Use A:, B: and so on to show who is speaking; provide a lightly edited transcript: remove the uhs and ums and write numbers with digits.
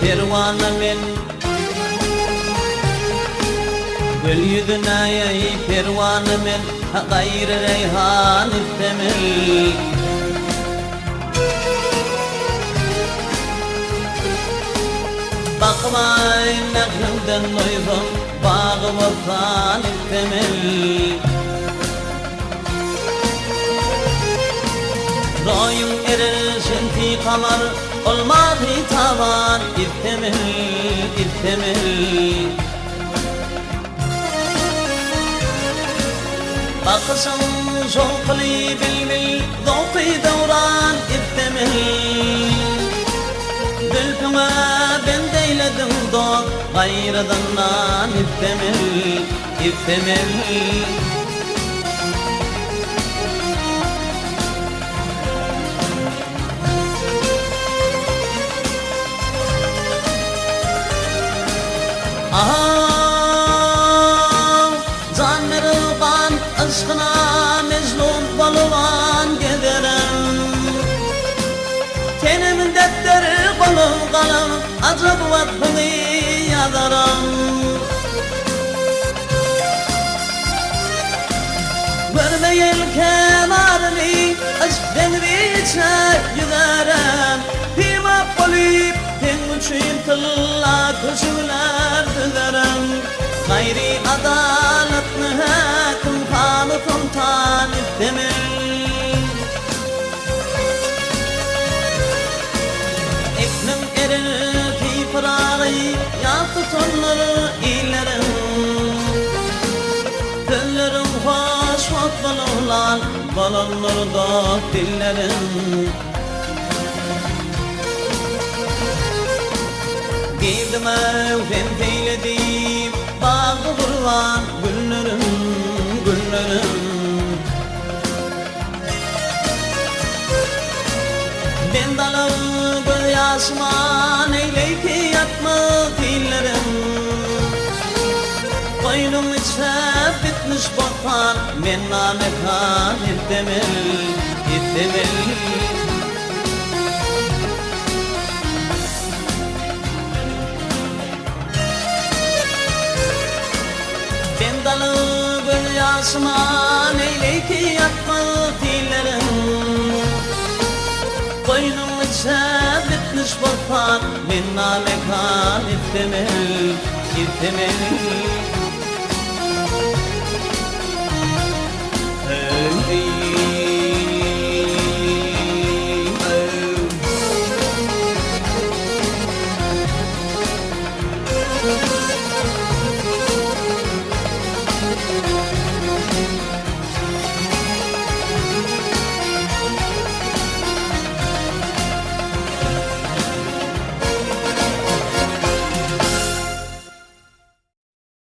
A: pervane men gül yüzüne pervane men gayrı reyhan istemel bakmay naklimden doydum bağı vatan istemel Royun erişin fi kamar olmadı tavan istemel bakışın şokli bilmil zokti devran istemel Gülküme ben deyledim doğ gayrıdan istemel Can verilgan aşkına mecnun balvan gederim Tenim defteri kolum kalım acaba vatfını yazarım Görmeyel kenarını aşk denviçe yüzerim Pima polip ten uçuyum tılla köşüler düzerim Gayri adaletli hakim kanı sultan istemel Eklim erir ki fırağı yaktı sonları ilerim Güllerim hoş balonlar balonları da dillerim Gidime fenfeyledim bağı kurban güllerim Ben dalı gül yaşıma neyley ki yatma dillerim Koynum içe bitmiş boktan men namekan istemel Ben dalı gül yaşıma neyley ki yatma dillerim Koynum içe bitmiş boktan men namekan istemel